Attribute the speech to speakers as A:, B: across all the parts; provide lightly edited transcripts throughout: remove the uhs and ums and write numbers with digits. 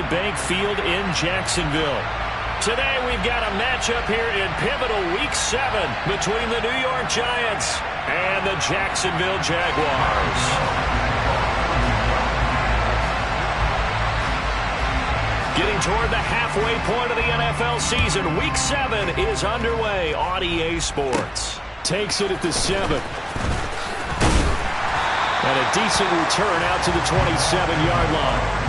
A: Bank Field in Jacksonville. Today we've got a matchup here in pivotal Week 7 between the New York Giants and the Jacksonville Jaguars. Getting toward the halfway point of the NFL season, Week 7 is underway on EA Sports. Takes it at the 7. And a decent return out to the 27-yard line.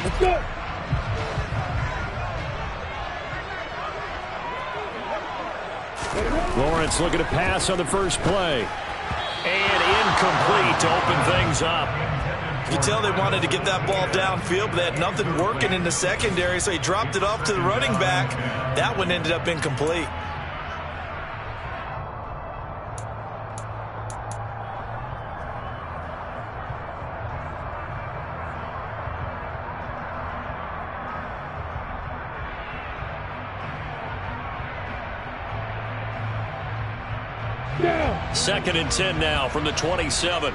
B: Let's go.
A: Lawrence looking to pass on the first play. And incomplete to open things up.
C: You can tell they wanted to get that ball downfield, but they had nothing working in the secondary, so he dropped it off to the running back. That one ended up incomplete.
A: Second and 10 now from the 27.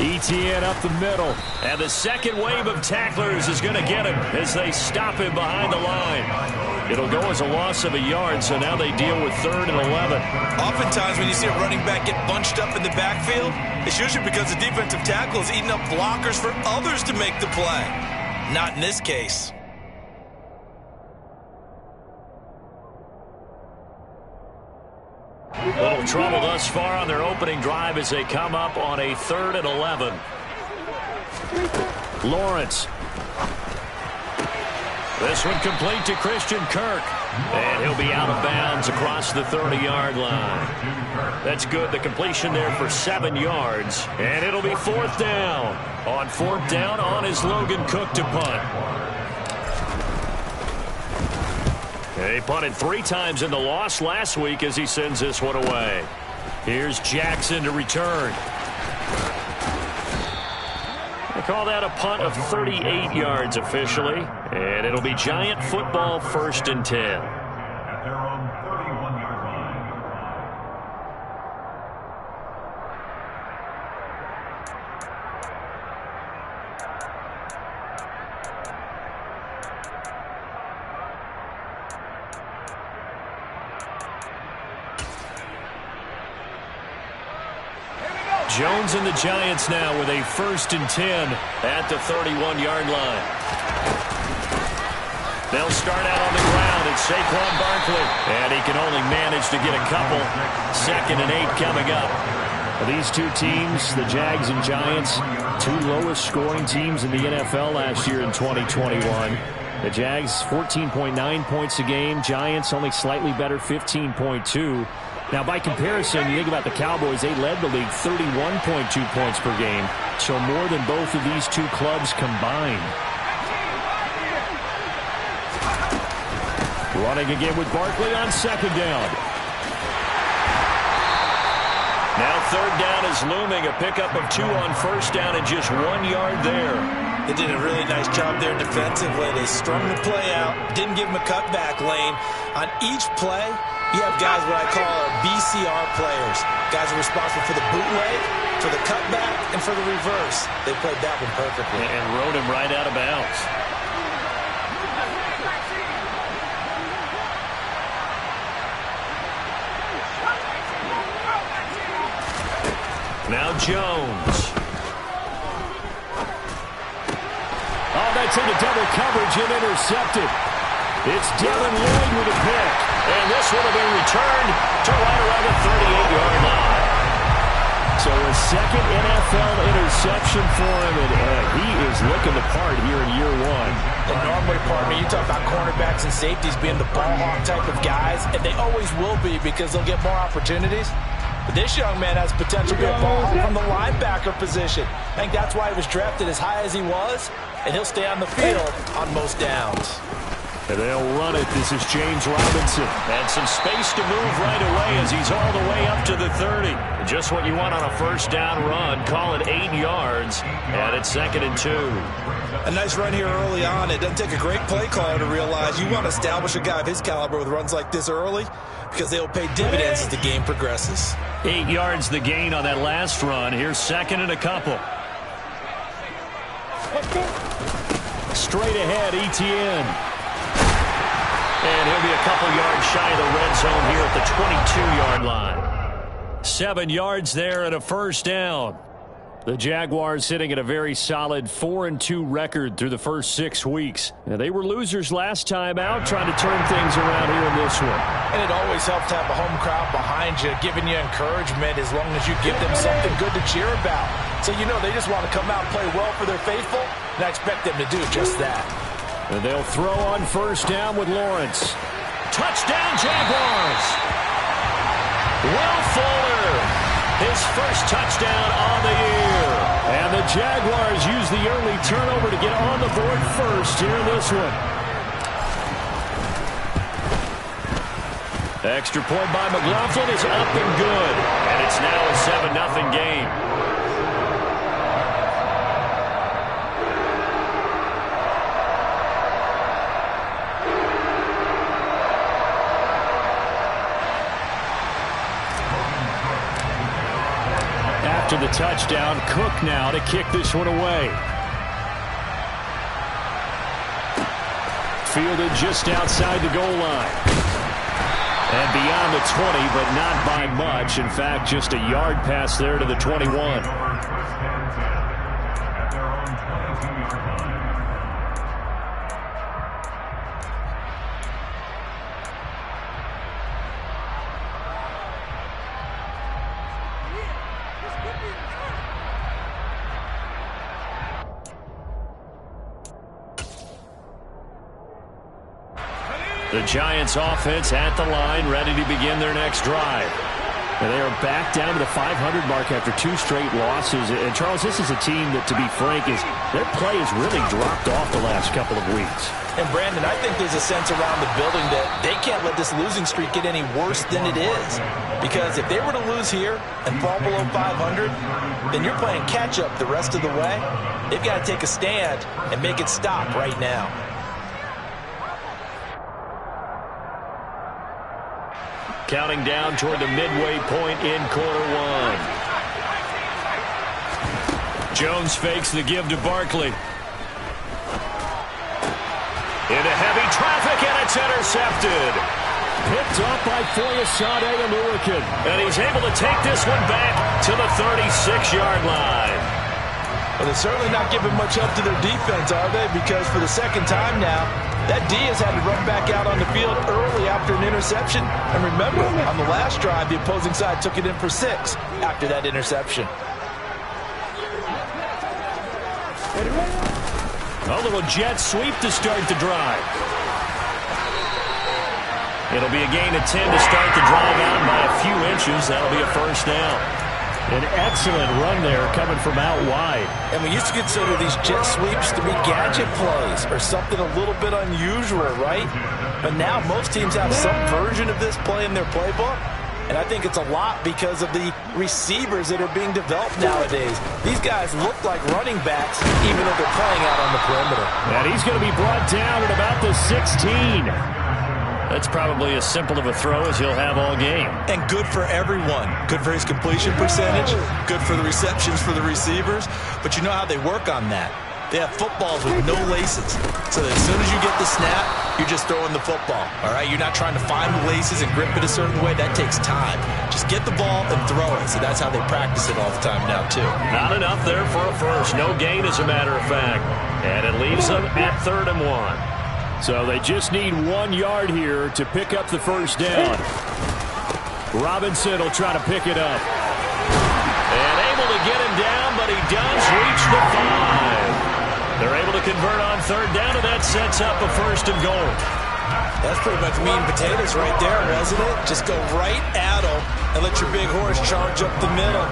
A: ETN up the middle. And the second wave of tacklers is going to get him as they stop him behind the line. It'll go as a loss of a yard, so now they deal with 3rd and 11.
C: Oftentimes when you see a running back get bunched up in the backfield, it's usually because the defensive tackle is eating up blockers for others to make the play. Not in this case.
A: Little trouble thus far on their opening drive as they come up on a 3rd and 11. Lawrence. This one complete to Christian Kirk. And he'll be out of bounds across the 30-yard line. That's good. The completion there for 7 yards. And it'll be 4th down. On 4th down, on is Logan Cook to punt. He punted 3 times in the loss last week as he sends this one away. Here's Jackson to return. They call that a punt of 38 yards officially. And it'll be Giant football 1st and 10.
B: At their own 31-yard line.
A: Jones and the Giants now with a 1st and 10 at the 31-yard line. They'll start out on the ground. It's Saquon Barkley. And he can only manage to get a couple. 2nd and 8 coming up. These two teams, the Jags and Giants, 2 lowest scoring teams in the NFL last year in 2021. The Jags, 14.9 points a game. Giants only slightly better, 15.2. Now, by comparison, you think about the Cowboys, they led the league 31.2 points per game, so more than both of these two clubs combined. Running again with Barkley on 2nd down. Now 3rd down is looming, a pickup of 2 on 1st down and just 1 yard there.
C: They did a really nice job there defensively. They strung the play out, didn't give him a cutback lane. On each play, you have guys what I call our BCR players. Guys are responsible for the bootleg, for the cutback, and for the reverse. They played that one perfectly.
A: And rode him right out of bounds. Now Jones. Oh, that's into double coverage and intercepted. It's Devin Lloyd with a pick. And this will have been returned to right around the 38-yard line. So a 2nd NFL interception for him, and he is looking the part here in year 1.
C: And normally, partner, you talk about cornerbacks and safeties being the ball hawk type of guys, and they always will be because they'll get more opportunities. But this young man has potential to be a ball hawk from the linebacker position. I think that's why he was drafted as high as he was, and he'll stay on the field on most downs.
A: And they'll run it. This is James Robinson. And some space to move right away as he's all the way up to the 30. Just what you want on a first down run. Call it 8 yards. And it's 2nd and 2.
C: A nice run here early on. It doesn't take a great play caller to realize you want to establish a guy of his caliber with runs like this early because they'll pay dividends as the game progresses.
A: 8 yards the gain on that last run. Here's 2nd and a couple. Straight ahead, Etienne. And he'll be a couple yards shy of the red zone here at the 22-yard line. 7 yards there and a first down. The Jaguars sitting at a very solid 4-2 record through the first 6 weeks. Now, they were losers last time out, trying to turn things around here in this one.
C: And it always helps to have a home crowd behind you, giving you encouragement as long as you give them something good to cheer about. So you know they just want to come out and play well for their faithful, and I expect them to do just that.
A: And they'll throw on first down with Lawrence. Touchdown, Jaguars! Will Fuller, his first touchdown on the year. And the Jaguars use the early turnover to get on the board first here in this one. Extra point by McLaughlin is up and good. And it's now a 7-0 game. To the touchdown, Cook now to kick this one away. Fielded just outside the goal line. And beyond the 20, but not by much. In fact, just a yard pass there to the 21. The Giants offense at the line, ready to begin their next drive. And they are back down to the 500 mark after 2 straight losses. And Charles, this is a team that, to be frank, their play has really dropped off the last couple of weeks.
C: And Brandon, I think there's a sense around the building that they can't let this losing streak get any worse than it is. Because if they were to lose here and fall below 500, then you're playing catch-up the rest of the way. They've got to take a stand and make it stop right now.
A: Counting down toward the midway point in quarter one. Jones fakes the give to Barkley. Into heavy traffic, and it's intercepted. Picked off by Foyesade Oluwakin. And he's able to take this one back to the 36-yard line.
C: Well, they're certainly not giving much help to their defense, are they? Because for the second time now, that D has had to run back out on the field early after an interception. And remember, on the last drive, the opposing side took it in for 6 after that interception.
A: A little jet sweep to start the drive. It'll be a gain of 10 to start the drive out by a few inches. That'll be a first down. An excellent run there coming from out wide.
C: And we used to consider these jet sweeps to be gadget plays or something a little bit unusual, right? But now most teams have some version of this play in their playbook. And I think it's a lot because of the receivers that are being developed nowadays. These guys look like running backs even though they're playing out on the perimeter.
A: And he's going to be brought down at about the 16. That's probably as simple of a throw as he'll have all game.
C: And good for everyone. Good for his completion percentage. Good for the receptions for the receivers. But you know how they work on that. They have footballs with no laces. So that as soon as you get the snap, you're just throwing the football. All right? You're not trying to find the laces and grip it a certain way. That takes time. Just get the ball and throw it. So that's how they practice it all the time now, too.
A: Not enough there for a first. No gain, as a matter of fact. And it leaves them at 3rd and 1. So they just need 1 yard here to pick up the first down. Robinson will try to pick it up. And able to get him down, but he does reach the 5. They're able to convert on 3rd down, and that sets up a 1st and goal.
C: That's pretty much meat and potatoes right there, wasn't it? Just go right at them and let your big horse charge up the middle.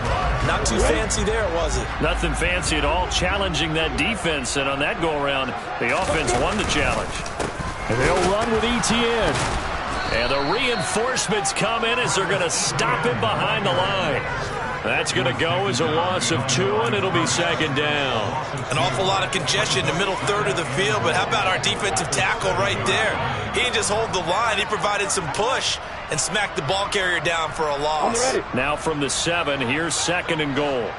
C: Not too fancy there, was it?
A: Nothing fancy at all, challenging that defense. And on that go-around, the offense won the challenge. And they'll run with ETN. And the reinforcements come in as they're going to stop him behind the line. That's going to go as a loss of 2, and it'll be second down.
C: An awful lot of congestion in the middle third of the field, but how about our defensive tackle right there? He didn't just hold the line. He provided some push and smacked the ball carrier down for a loss.
A: Now from the 7, here's second and goal.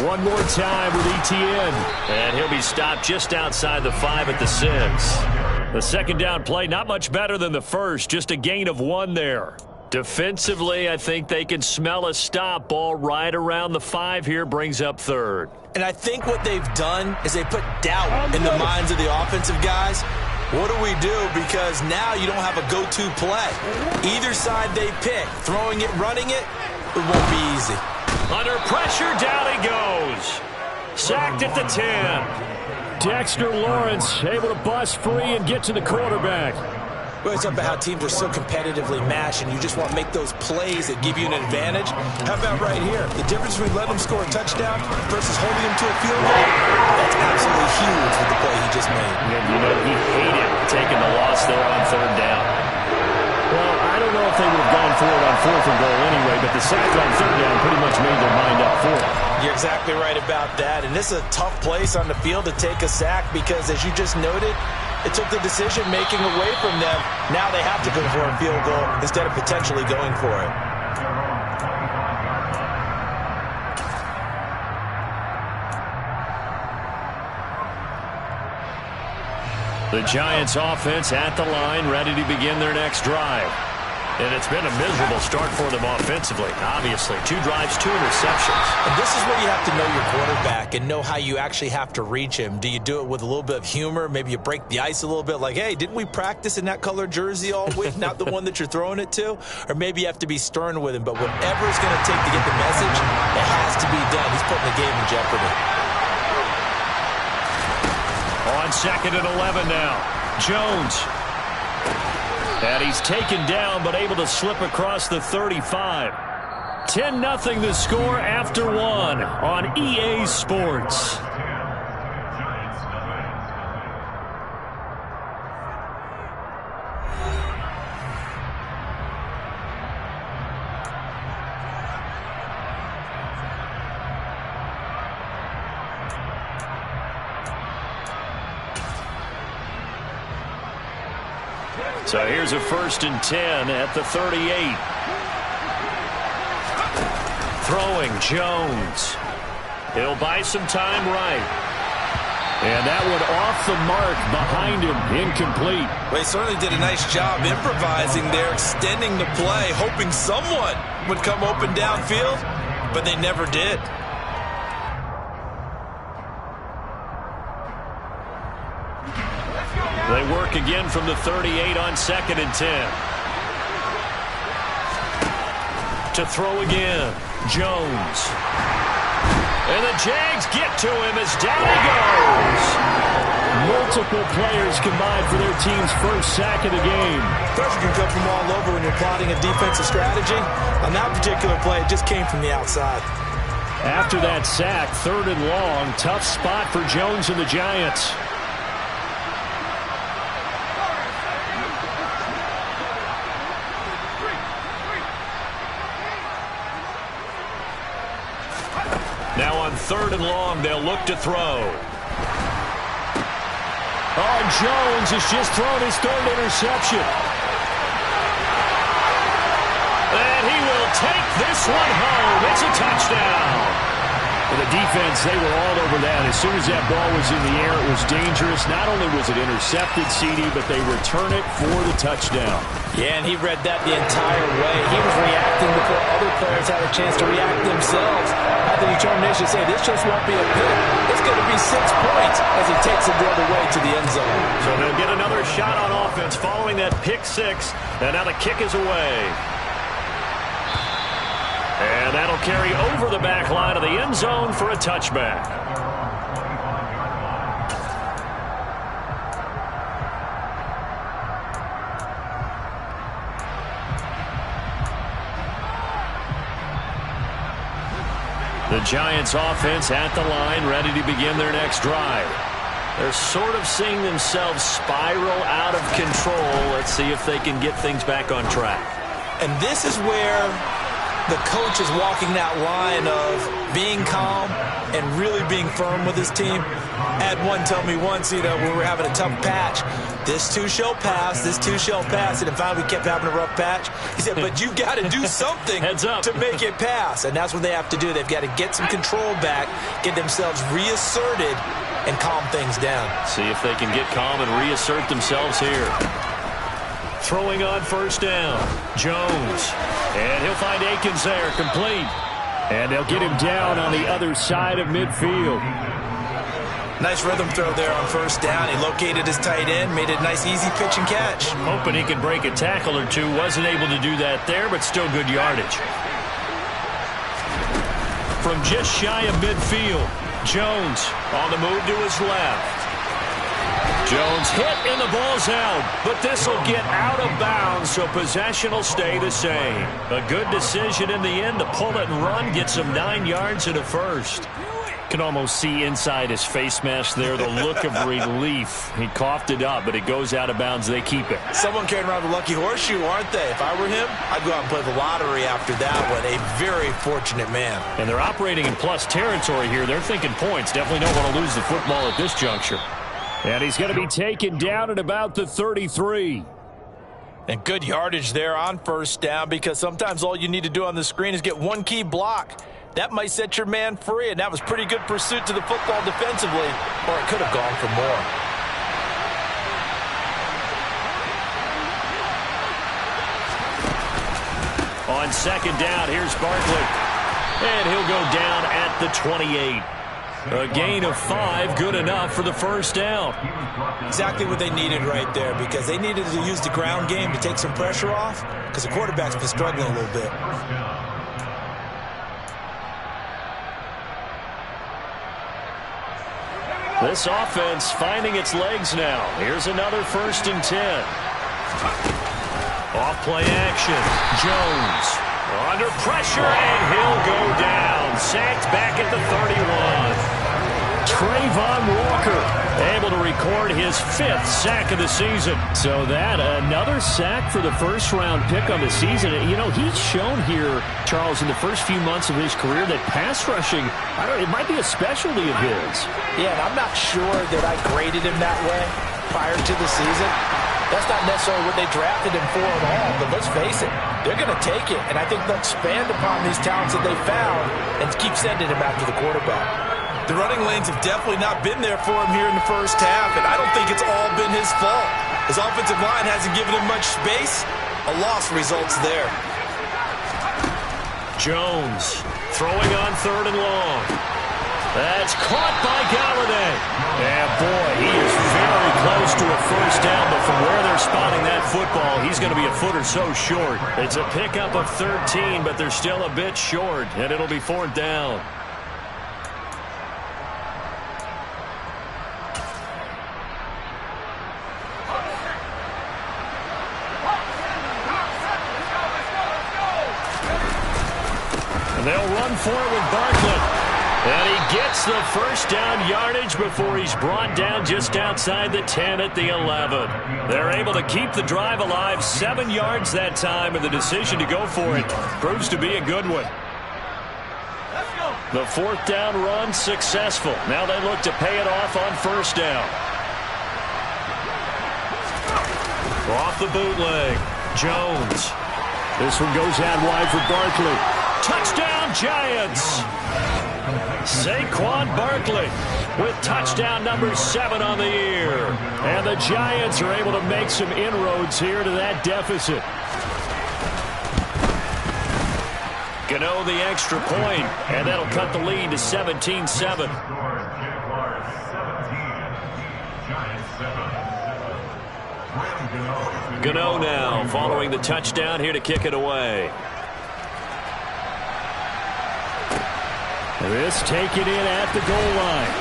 A: One more time with ETN. And he'll be stopped just outside the 5 at the 6. The second down play, not much better than the first, just a gain of 1 there. Defensively, I think they can smell a stop. Ball right around the 5 here, brings up third.
C: And I think what they've done is they put doubt in the minds of the offensive guys. What do we do? Because now you don't have a go-to play. Either side they pick, throwing it, running it, it won't be easy.
A: Under pressure, down he goes. Sacked at the 10. Dexter Lawrence able to bust free and get to the quarterback.
C: Well, it's about how teams are so competitively matched, and you just want to make those plays that give you an advantage. How about right here? The difference between letting them score a touchdown versus holding them to a field goal, that's absolutely huge with the play he just made.
A: And, you know, he hated taking the loss there on third down. Well, I don't know if they would have gone for it on 4th and goal anyway, but the sack on third down pretty much made their mind up for it.
C: You're exactly right about that, and this is a tough place on the field to take a sack because, as you just noted, it took the decision-making away from them. Now they have to go for a field goal instead of potentially going for it.
A: The Giants offense at the line, ready to begin their next drive. And it's been a miserable start for them offensively, obviously. 2 drives, 2 interceptions.
C: And this is where you have to know your quarterback and know how you actually have to reach him. Do you do it with a little bit of humor? Maybe you break the ice a little bit like, hey, didn't we practice in that color jersey all week? Not the one that you're throwing it to? Or maybe you have to be stern with him. But whatever it's going to take to get the message, it has to be done. He's putting the game in jeopardy.
A: On second and 11 now. Jones. And he's taken down, but able to slip across the 35. 10-0 the score after 1 on EA Sports. So here's a 1st and 10 at the 38. Throwing Jones. He'll buy some time right. And that one off the mark behind him, incomplete.
C: Well, he certainly did a nice job improvising there, extending the play, hoping someone would come open downfield, but they never did.
A: They work again from the 38 on 2nd and 10. To throw again, Jones. And the Jags get to him as down he goes. Multiple players combined for their team's first sack of the game.
C: Pressure can come from all over when you're plotting a defensive strategy. On that particular play, it just came from the outside.
A: After that sack, 3rd and long, tough spot for Jones and the Giants. Now on 3rd and long, they'll look to throw. Oh, Jones has just thrown his 3rd interception. And he will take this one home. It's a touchdown. The defense, they were all over that. As soon as that ball was in the air, it was dangerous. Not only was it intercepted, CD, but they return it for the touchdown.
C: Yeah, and he read that the entire way. He was reacting before other players had a chance to react themselves. Had the determination to say, this just won't be a pick. It's going to be 6 points as he takes it the other way to the end zone.
A: So they'll get another shot on offense following that pick 6. And now the kick is away. And that'll carry over the back line of the end zone for a touchback. The The Giants offense at the line, ready to begin their next drive. They're sort of seeing themselves spiral out of control. Let's see if they can get things back on track.
C: And this is where the coach is walking that line of being calm and really being firm with his team. I had one tell me once, when we were having a tough patch, this too shall pass, this too shall pass. And finally we kept having a rough patch. He said, but you've got to do something to make it pass. And that's what they have to do. They've got to get some control back, get themselves reasserted, and calm things down.
A: See if they can get calm and reassert themselves here. Throwing on first down, Jones. And he'll find Akins there, complete. And they'll get him down on the other side of midfield.
C: Nice rhythm throw there on first down. He located his tight end, made it a nice easy pitch and catch.
A: Hoping he could break a tackle or two. Wasn't able to do that there, but still good yardage. From just shy of midfield, Jones on the move to his left. Jones hit and the ball's out, but this will get out of bounds, so possession will stay the same. A good decision in the end to pull it and run, get some 9 yards and a first. Can almost see inside his face mask there the look of relief. He coughed it up, but it goes out of bounds. They keep it.
C: Someone carrying around the lucky horseshoe, aren't they? If I were him, I'd go out and play the lottery after that one. A very fortunate man.
A: And they're operating in plus territory here. They're thinking points. Definitely don't want to lose the football at this juncture. And he's going to be taken down at about the 33.
C: And good yardage there on first down, because sometimes all you need to do on the screen is get one key block. That might set your man free, and that was pretty good pursuit to the football defensively, or it could have gone for more.
A: On second down, here's Barkley. And he'll go down at the 28. A gain of 5, good enough for the first down.
C: Exactly what they needed right there, because they needed to use the ground game to take some pressure off, because the quarterback's been struggling a little bit.
A: This offense finding its legs now. Here's another 1st and 10. Off play action. Jones under pressure, and he'll go down. Sacked back at the 31. Trayvon Walker able to record his 5th sack of the season. So that another sack for the first-round pick on the season. He's shown here, Charles, in the first few months of his career that pass rushing, it might be a specialty of his.
C: Yeah, and I'm not sure that I graded him that way prior to the season. That's not necessarily what they drafted him for at all, but let's face it, they're going to take it, and I think they'll expand upon these talents that they found and keep sending him after the quarterback. The running lanes have definitely not been there for him here in the first half, and I don't think it's all been his fault. His offensive line hasn't given him much space. A loss results there.
A: Jones throwing on 3rd and long. That's caught by Galladay. And boy, he is very close to a first down, but from where they're spotting that football, he's going to be a foot or so short. It's a pickup of 13, but they're still a bit short, and it'll be 4th down. They'll run for it with Barkley. And he gets the first down yardage before he's brought down just outside the 10 at the 11. They're able to keep the drive alive, 7 yards that time, and the decision to go for it proves to be a good one. The 4th down run successful. Now they look to pay it off on first down. Off the bootleg, Jones. This one goes out wide for Barkley. Touchdown, Giants! Saquon Barkley with touchdown number 7 on the year. And the Giants are able to make some inroads here to that deficit. Gano the extra point, and that'll cut the lead to 17-7. Gano now following the touchdown here to kick it away. This taken in at the goal line.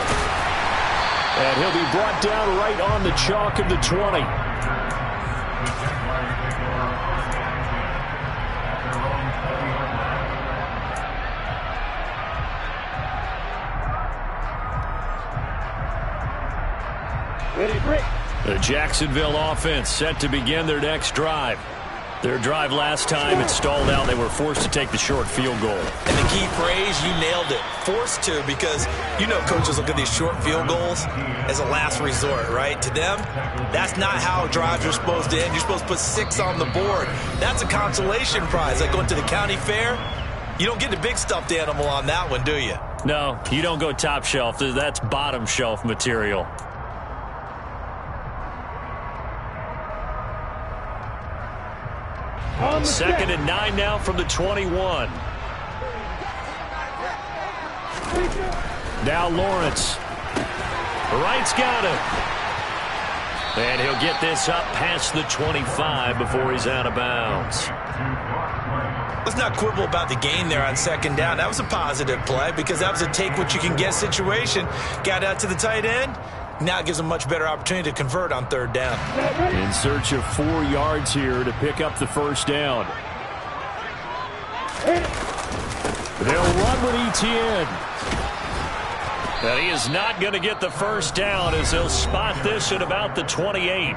A: And he'll be brought down right on the chalk of the 20. The Jacksonville offense set to begin their next drive. Their drive last time, it stalled out. They were forced to take the short field goal.
C: And the key phrase, you nailed it. Forced to, because you know coaches look at these short field goals as a last resort, right? To them, that's not how drives are supposed to end. You're supposed to put 6 on the board. That's a consolation prize. Like going to the county fair, you don't get the big stuffed animal on that one, do you?
A: No, you don't go top shelf. That's bottom shelf material. Second and 9 now from the 21. Now Lawrence. Wright's got it. And he'll get this up past the 25 before he's out of bounds.
C: Let's not quibble about the gain there on second down. That was a positive play because that was a take-what-you-can-get situation. Got out to the tight end. Now it gives them a much better opportunity to convert on third down.
A: In search of 4 yards here to pick up the first down. They'll run with Etienne. But he is not going to get the first down as they'll spot this at about the 28.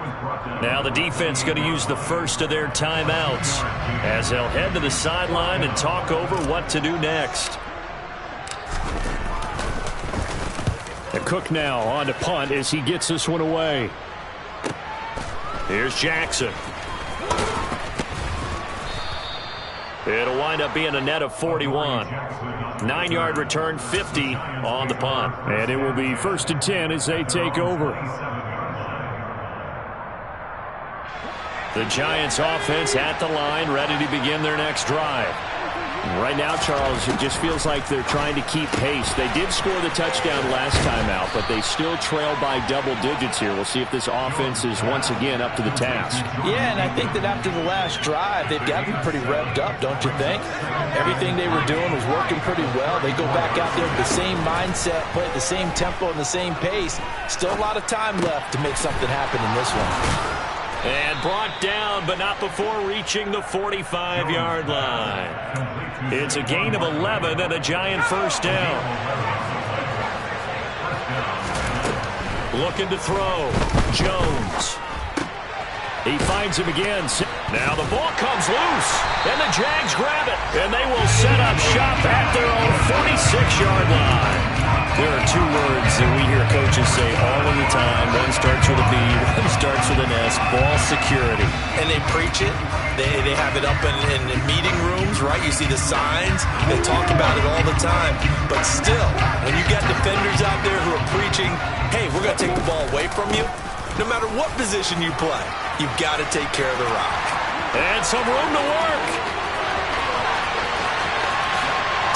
A: Now the defense going to use the first of their timeouts as they'll head to the sideline and talk over what to do next. Cook now on to punt as he gets this one away. Here's Jackson. It'll wind up being a net of 41. 9-yard return, 50 on the punt. And it will be 1st and 10 as they take over. The Giants offense at the line, ready to begin their next drive. Right now, Charles, it just feels like they're trying to keep pace. They did score the touchdown last time out, but they still trail by double digits here. We'll see if this offense is once again up to the task.
C: Yeah, and I think that after the last drive, they've got to be pretty revved up, don't you think? Everything they were doing was working pretty well. They go back out there with the same mindset, play at the same tempo and the same pace. Still a lot of time left to make something happen in this one.
A: And brought down, but not before reaching the 45-yard line. It's a gain of 11 and a Giant first down. Looking to throw. Jones. He finds him again. Now the ball comes loose, and the Jags grab it. And they will set up shop at their own 46-yard line. There are 2 words that we hear coaches say all of the time. One starts with a B, one starts with an S, ball security.
C: And they preach it. They have it up in meeting rooms, right? You see the signs. They talk about it all the time. But still, when you got defenders out there who are preaching, hey, we're going to take the ball away from you, no matter what position you play, you've got to take care of the rock.
A: And some room to work.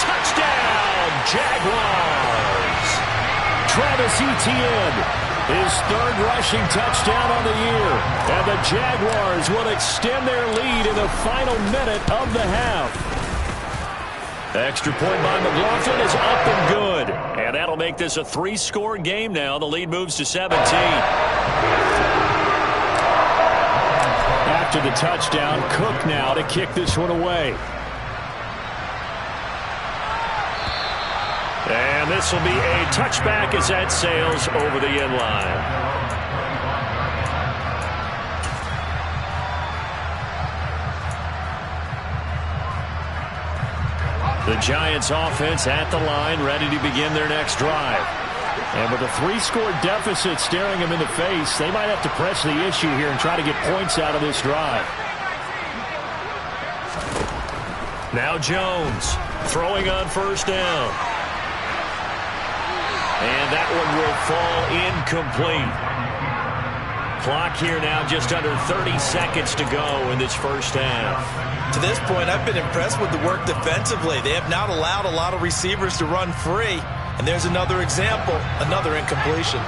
A: Touchdown, Jaguars. Travis Etienne, his 3rd rushing touchdown on the year. And the Jaguars will extend their lead in the final minute of the half. Extra point by McLaughlin is up and good. And that'll make this a 3-score game now. The lead moves to 17. After the touchdown, Cook now to kick this one away. And this will be a touchback as that sails over the end line. The Giants offense at the line, ready to begin their next drive. And with a 3-score deficit staring them in the face, they might have to press the issue here and try to get points out of this drive. Now Jones throwing on first down. And that one will fall incomplete. Clock here now just under 30 seconds to go in this first half.
C: To this point, I've been impressed with the work defensively. They have not allowed a lot of receivers to run free. And there's another example, another incompletion.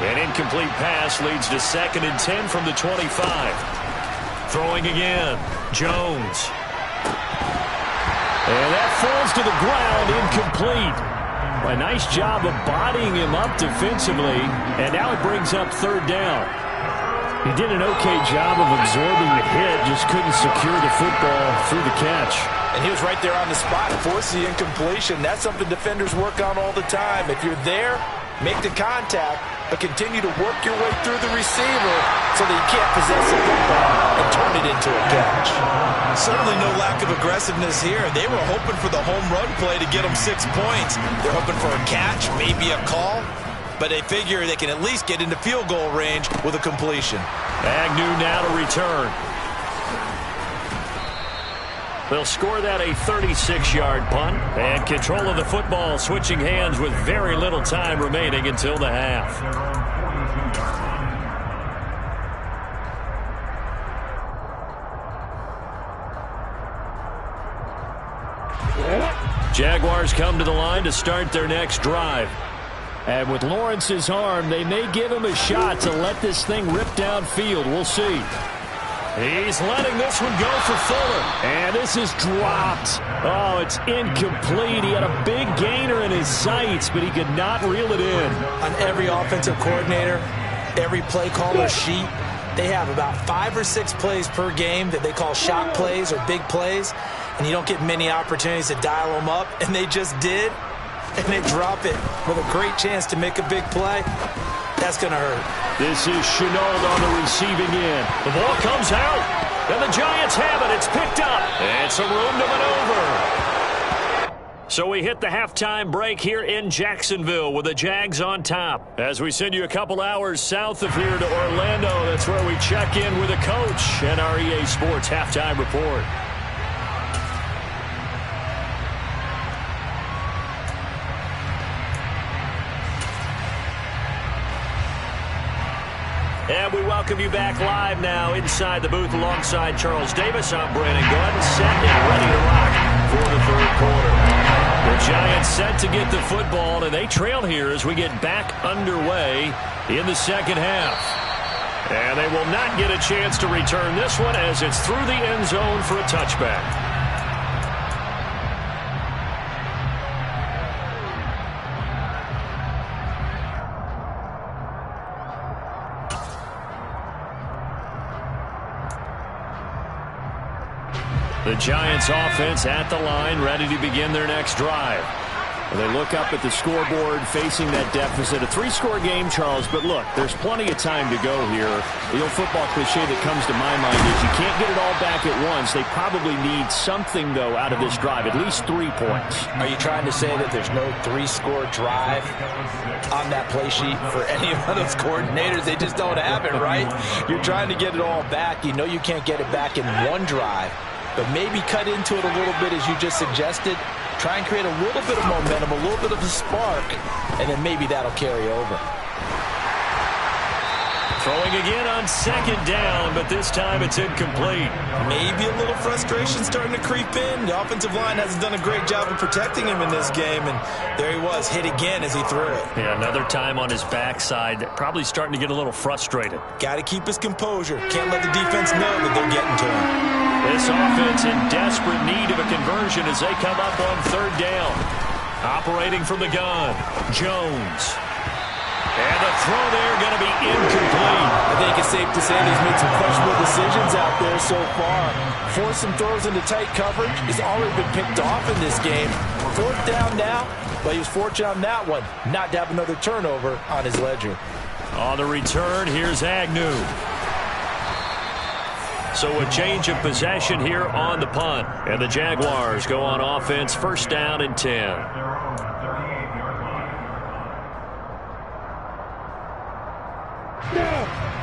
A: An incomplete pass leads to 2nd and 10 from the 25. Throwing again, Jones. And that falls to the ground, incomplete. A nice job of bodying him up defensively, and now it brings up 3rd down. He did an okay job of absorbing the hit, just couldn't secure the football through the catch.
C: And he was right there on the spot, forcing the incompletion. That's something defenders work on all the time. If you're there, make the contact, but continue to work your way through the receiver so that you can't possess the football and turn it into a catch. Certainly no lack of aggressiveness here. They were hoping for the home run play to get them 6 points. They're hoping for a catch, maybe a call, but they figure they can at least get into field goal range with a completion.
A: Agnew now to return. They'll score that a 36-yard punt. And control of the football, switching hands with very little time remaining until the half. Jaguars come to the line to start their next drive. And with Lawrence's arm, they may give him a shot to let this thing rip downfield. We'll see. He's letting this one go for Fuller. And this is dropped. Oh, it's incomplete. He had a big gainer in his sights, but he could not reel it in.
C: On every offensive coordinator, every play caller sheet, they have about 5 or 6 plays per game that they call shot plays or big plays. And you don't get many opportunities to dial them up. And they just did. And they drop it with a great chance to make a big play. That's going to hurt.
A: This is Chenault on the receiving end. The ball comes out, and the Giants have it. It's picked up. And some room to maneuver. So we hit the halftime break here in Jacksonville with the Jags on top. As we send you a couple hours south of here to Orlando, that's where we check in with the coach and our EA Sports halftime report. And we welcome you back live now inside the booth alongside Charles Davis. I'm Brandon Gunn, set and ready to rock for the third quarter. The Giants set to get the football, and they trail here as we get back underway in the second half. And they will not get a chance to return this one as it's through the end zone for a touchback. The Giants offense at the line, ready to begin their next drive. They look up at the scoreboard, facing that deficit. A 3-score game, Charles, but look, there's plenty of time to go here. The old football cliche that comes to my mind is you can't get it all back at once. They probably need something, though, out of this drive, at least 3 points.
C: Are you trying to say that there's no 3-score drive on that play sheet for any of those coordinators? They just don't have it, right? You're trying to get it all back. You know you can't get it back in one drive. But maybe cut into it a little bit as you just suggested. Try and create a little bit of momentum, a little bit of a spark, and then maybe that'll carry over.
A: Throwing again on second down, but this time it's incomplete.
C: Maybe a little frustration starting to creep in. The offensive line hasn't done a great job of protecting him in this game, and there he was, hit again as he threw it.
A: Yeah, another time on his backside, probably starting to get a little frustrated.
C: Got to keep his composure. Can't let the defense know that they're getting to him.
A: This offense in desperate need of a conversion as they come up on third down. Operating from the gun, Jones. And the throw there going to be incomplete.
C: I think it's safe to say he's made some questionable decisions out there so far. Forced some throws into tight coverage. He's already been picked off in this game. Fourth down now, but he was fortunate on that one not to have another turnover on his ledger.
A: On the return, here's Agnew. So a change of possession here on the punt. And the Jaguars go on offense, first down and 10.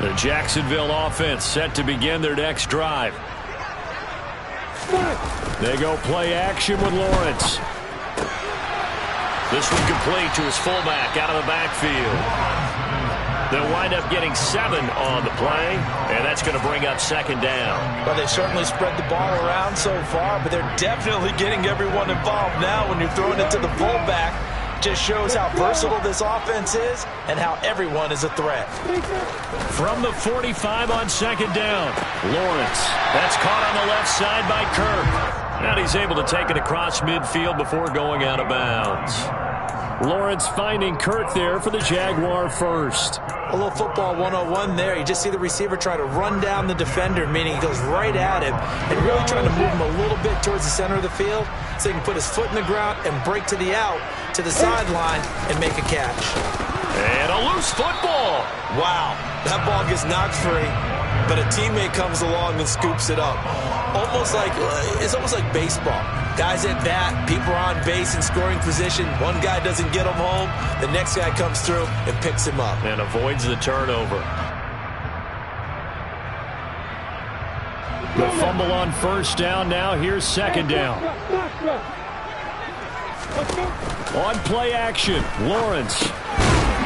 A: The Jacksonville offense set to begin their next drive. They go play action with Lawrence. This one complete to his fullback out of the backfield. They'll wind up getting 7 on the play, and that's going to bring up second down.
C: Well, they certainly spread the ball around so far, but they're definitely getting everyone involved now when you're throwing it to the fullback. Just shows how versatile this offense is and how everyone is a threat.
A: From the 45 on second down, Lawrence. That's caught on the left side by Kirk. Now he's able to take it across midfield before going out of bounds. Lawrence finding Kirk there for the Jaguar first.
C: A little football 101 there. You just see the receiver try to run down the defender, meaning he goes right at him and really trying to move him a little bit towards the center of the field so he can put his foot in the ground and break to the out, to the sideline, and make a catch.
A: And a loose football.
C: Wow, that ball gets knocked free, but a teammate comes along and scoops it up. It's almost like baseball. Guys at bat, people are on base in scoring position. One guy doesn't get him home. The next guy comes through and picks him up.
A: And avoids the turnover. The fumble on first down now. Here's second down. On play action, Lawrence.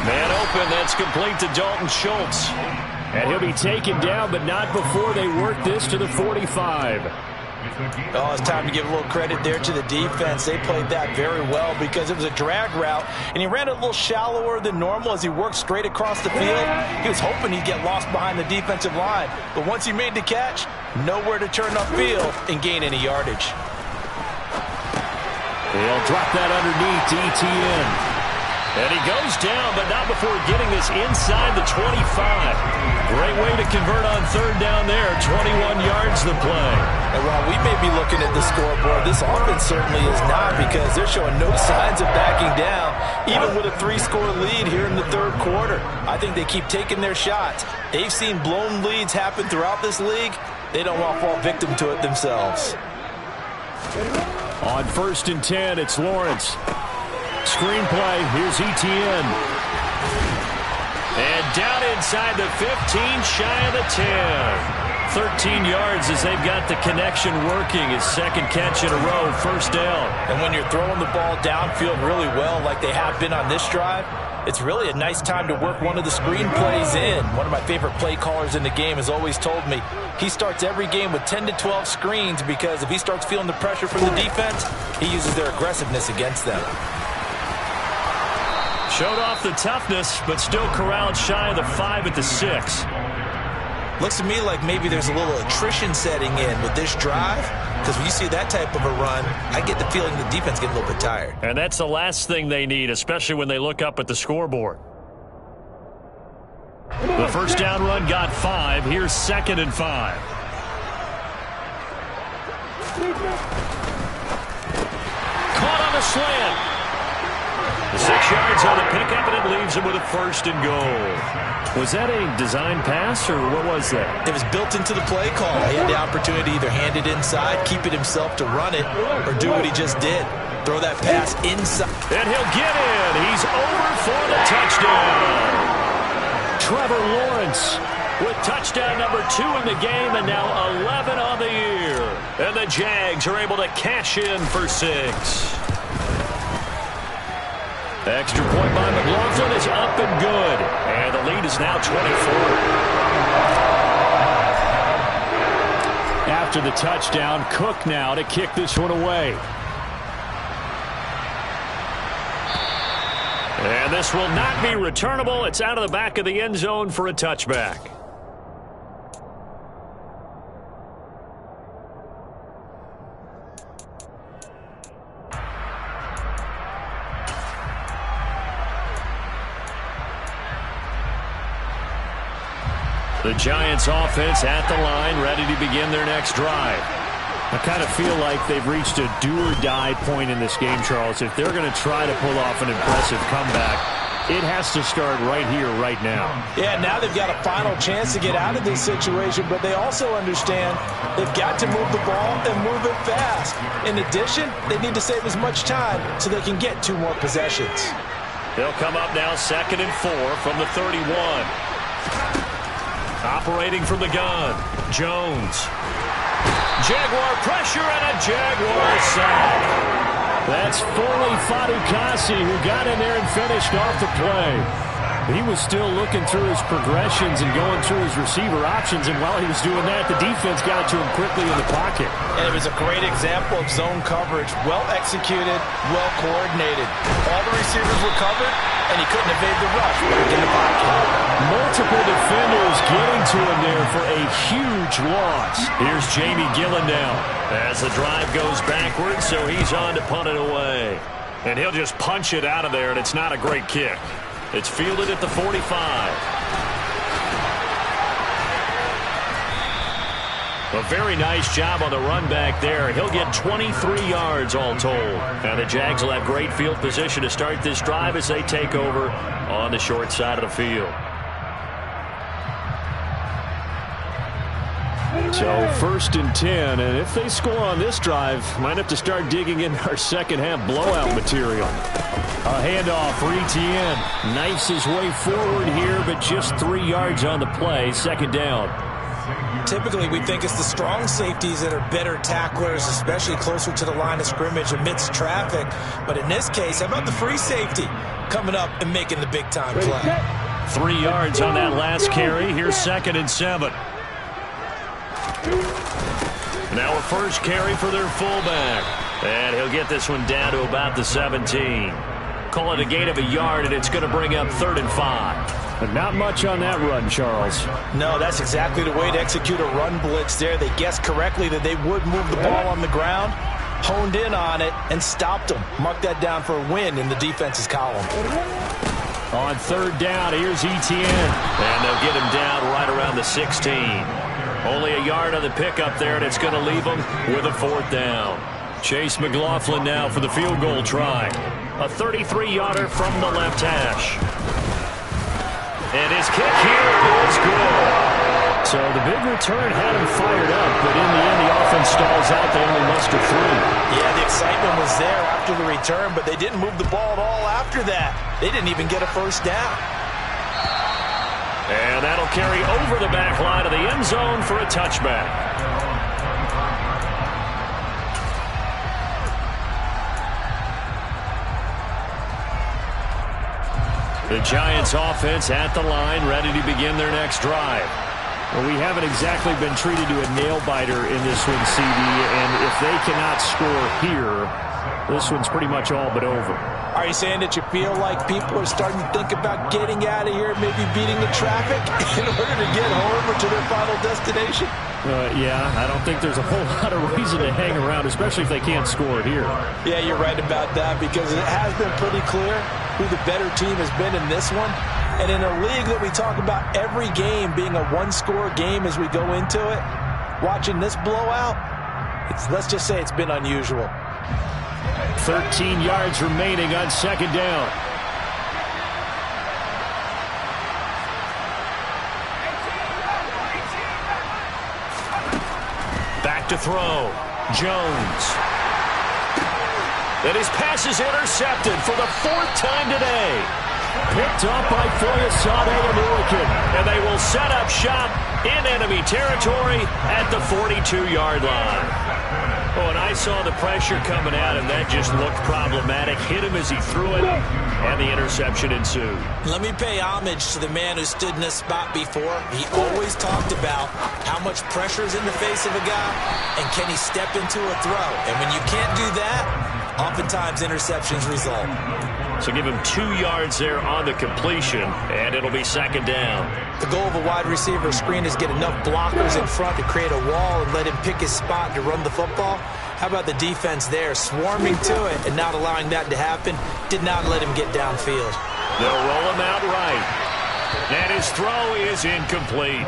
A: Man open, that's complete to Dalton Schultz. And he'll be taken down, but not before they work this to the 45.
C: Oh, it's time to give a little credit there to the defense. They played that very well because it was a drag route, and he ran it a little shallower than normal as he worked straight across the field. He was hoping he'd get lost behind the defensive line, but once he made the catch, nowhere to turn upfield and gain any yardage.
A: He'll drop that underneath to Etienne. And he goes down, but not before getting this inside the 25. Great way to convert on third down there. 21 yards the play.
C: And while we may be looking at the scoreboard, this offense certainly is not, because they're showing no signs of backing down, even with a 3-score lead here in the third quarter. I think they keep taking their shots. They've seen blown leads happen throughout this league. They don't want to fall victim to it themselves.
A: On 1st and 10, it's Lawrence. Screen play, here's Etienne. And down inside the 15, shy of the 10. 13 yards as they've got the connection working. His second catch in a row, first down.
C: And when you're throwing the ball downfield really well like they have been on this drive, it's really a nice time to work one of the screen plays in. One of my favorite play callers in the game has always told me he starts every game with 10 to 12 screens, because if he starts feeling the pressure from the defense, he uses their aggressiveness against them.
A: Showed off the toughness, but still corralled shy of the 5 at the 6.
C: Looks to me like maybe there's a little attrition setting in with this drive, because when you see that type of a run, I get the feeling the defense getting a little bit tired.
A: And that's the last thing they need, especially when they look up at the scoreboard. The first down run got 5. Here's 2nd and 5. Caught on the slant. 6 yards on the pickup, and it leaves him with a 1st and goal. Was that a design pass, or what was that?
C: It was built into the play call. He had the opportunity to either hand it inside, keep it himself to run it, or do what he just did. Throw that pass inside.
A: And he'll get in. He's over for the touchdown. Trevor Lawrence with touchdown number 2 in the game, and now 11 on the year. And the Jags are able to cash in for 6. Extra point by McLaughlin is up and good. And the lead is now 24. After the touchdown, Cook now to kick this one away. And this will not be returnable. It's out of the back of the end zone for a touchback. The Giants offense at the line, ready to begin their next drive. I kind of feel like they've reached a do-or-die point in this game, Charles. If they're going to try to pull off an impressive comeback, it has to start right here, right now.
C: Yeah, now they've got a final chance to get out of this situation, but they also understand they've got to move the ball and move it fast. In addition, they need to save as much time so they can get 2 more possessions.
A: They'll come up now 2nd and 4 from the 31. Operating from the gun, Jones. Jaguar pressure and a Jaguar sack. That's Foley Fadukasi who got in there and finished off the play. He was still looking through his progressions and going through his receiver options, and while he was doing that, the defense got to him quickly in the pocket.
C: And it was a great example of zone coverage. Well executed, well coordinated. All the receivers were covered, and he couldn't evade the rush back in the pocket.
A: Multiple defenders getting to him there for a huge loss. Here's Jamie Gillen now as the drive goes backwards, so he's on to punt it away. And he'll just punch it out of there, and it's not a great kick. It's fielded at the 45. A very nice job on the run back there. He'll get 23 yards all told. Now the Jags will have great field position to start this drive as they take over on the short side of the field. So 1st and 10, and if they score on this drive, might have to start digging in our second half blowout material. A handoff for Etienne. Knifes his way forward here, but just 3 yards on the play. 2nd down.
C: Typically, we think it's the strong safeties that are better tacklers, especially closer to the line of scrimmage amidst traffic. But in this case, how about the free safety coming up and making the big-time play?
A: 3 yards on that last carry. Here's 2nd and 7. Now a first carry for their fullback. And he'll get this one down to about the 17. Call it a gain of a yard, and it's going to bring up 3rd and 5.
D: But not much on that run, Charles.
C: No, that's exactly the way to execute a run blitz there. They guessed correctly that they would move the ball on the ground, honed in on it, and stopped them. Mark that down for a win in the defense's column.
A: On 3rd down, here's Etienne. And they'll get him down right around the 16. Only a yard on the pickup there, and it's going to leave him with a 4th down. Chase McLaughlin now for the field goal try. A 33-yarder from the left hash. And his kick here is good.
D: So the big return had him fired up, but in the end, the offense stalls out. They only muster 3.
C: Yeah, the excitement was there after the return, but they didn't move the ball at all after that. They didn't even get a 1st down.
A: And that'll carry over the back line of the end zone for a touchback. The Giants offense at the line, ready to begin their next drive.
D: Well, we haven't exactly been treated to a nail-biter in this one, CD, and if they cannot score here, this one's pretty much all but over.
C: Are you saying that you feel like people are starting to think about getting out of here, maybe beating the traffic in order to get home or to their final destination?
D: Yeah, I don't think there's a whole lot of reason to hang around, especially if they can't score here.
C: Yeah, you're right about that, because it has been pretty clear who the better team has been in this one. And in a league that we talk about every game being a one-score game as we go into it, watching this blowout, let's just say it's been unusual.
D: 13 yards remaining on 2nd down.
A: Back to throw. Jones. And his pass is intercepted for the 4th time today.
D: Picked up by Foyesade and Milliken.
A: And they will set up shop in enemy territory at the 42-yard line. Oh, and I saw the pressure coming at him. That just looked problematic. Hit him as he threw it, and the interception ensued.
C: Let me pay homage to the man who stood in this spot before. He always talked about how much pressure is in the face of a guy, and can he step into a throw. And when you can't do that, oftentimes interceptions result.
A: So give him 2 yards there on the completion, and it'll be 2nd down.
C: The goal of a wide receiver screen is get enough blockers in front to create a wall and let him pick his spot to run the football. How about the defense there, swarming to it and not allowing that to happen? Did not let him get downfield.
A: They'll roll him out right. And his throw is incomplete.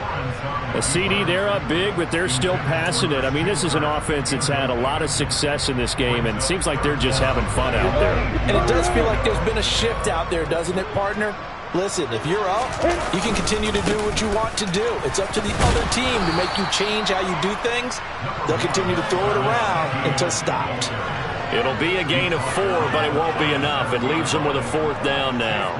D: A CD, they're up big, but they're still passing it. I mean, this is an offense that's had a lot of success in this game, and it seems like they're just having fun out there.
C: And it does feel like there's been a shift out there, doesn't it, partner? Listen, if you're up, you can continue to do what you want to do. It's up to the other team to make you change how you do things. They'll continue to throw it around until stopped.
A: It'll be a gain of 4, but it won't be enough. It leaves them with a 4th down now.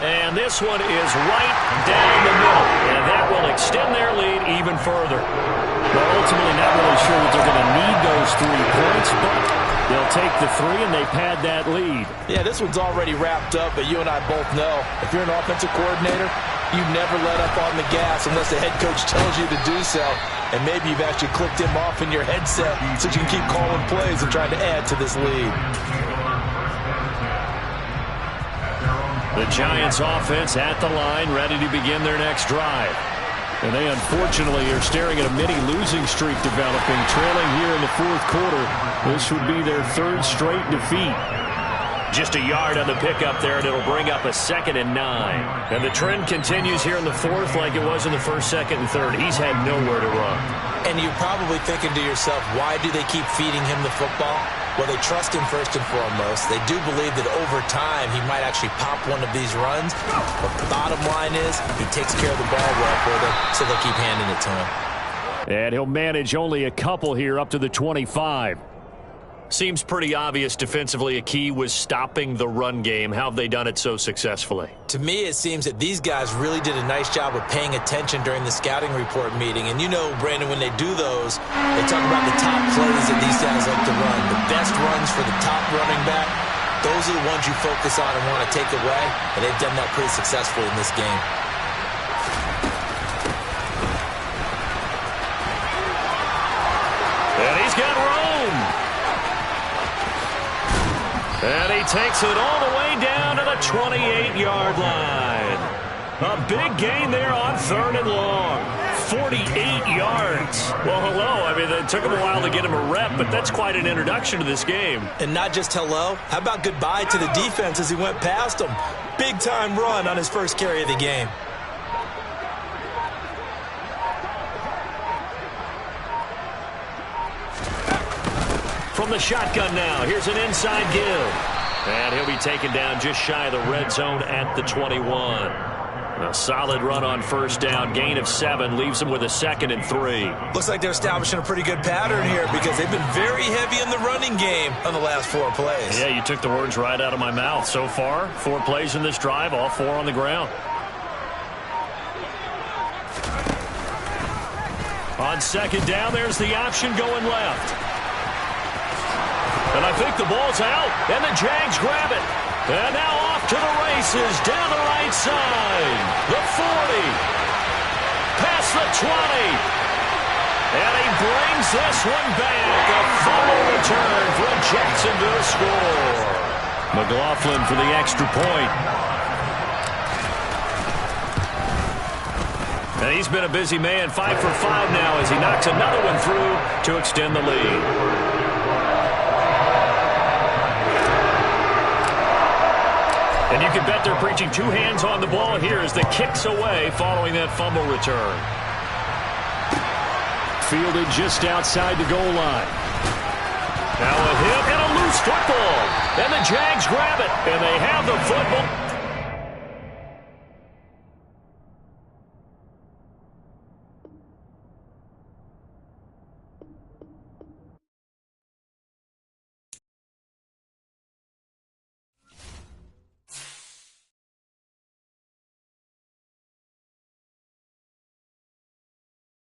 A: And this one is right down the middle. And that will extend their lead even further.
D: Well, ultimately not really sure that they're going to need those 3 points, but they'll take the 3 and they pad that lead.
C: Yeah, this one's already wrapped up, but you and I both know if you're an offensive coordinator, you never let up on the gas unless the head coach tells you to do so. And maybe you've actually clicked him off in your headset so you can keep calling plays and trying to add to this lead.
A: The Giants offense at the line, ready to begin their next drive.
D: And they unfortunately are staring at a mini losing streak developing, trailing here in the 4th quarter. This would be their 3rd straight defeat.
A: Just a yard on the pickup there, and it'll bring up a 2nd and 9. And the trend continues here in the 4th like it was in the 1st, 2nd, and 3rd. He's had nowhere to run.
C: And you're probably thinking to yourself, why do they keep feeding him the football? Well, they trust him first and foremost. They do believe that over time he might actually pop one of these runs. But the bottom line is he takes care of the ball well for them, so they'll keep handing it to him.
A: And he'll manage only a couple here up to the 25. Seems pretty obvious defensively a key was stopping the run game. How have they done it so successfully?
C: To me, it seems that these guys really did a nice job of paying attention during the scouting report meeting. And you know, Brandon, when they do those, they talk about the top plays that these guys like to run. The best runs for the top running back, those are the ones you focus on and want to take away. And they've done that pretty successfully in this game.
A: And he's got room. And he takes it all the way down to the 28-yard line. A big gain there on 3rd and long. 48 yards. Well, hello. I mean, it took him a while to get him a rep, but that's quite an introduction to this game.
C: And not just hello. How about goodbye to the defense as he went past him? Big-time run on his first carry of the game.
A: From the shotgun now, here's an inside give. And he'll be taken down just shy of the red zone at the 21. A solid run on 1st down, gain of 7, leaves him with a 2nd and 3.
C: Looks like they're establishing a pretty good pattern here because they've been very heavy in the running game on the last 4 plays.
A: Yeah, you took the words right out of my mouth. So far, 4 plays in this drive, all 4 on the ground. On 2nd down, there's the option going left. And I think the ball's out, and the Jags grab it. And now off to the races, down the right side. The 40. Past the 20. And he brings this one back. A fumble return from Jackson to the score. McLaughlin for the extra point. And he's been a busy man, 5 for 5 now as he knocks another one through to extend the lead. And you can bet they're preaching 2 hands on the ball here as the kick's away following that fumble return. Fielded just outside the goal line. Now a hit and a loose football. And the Jags grab it. And they have the football.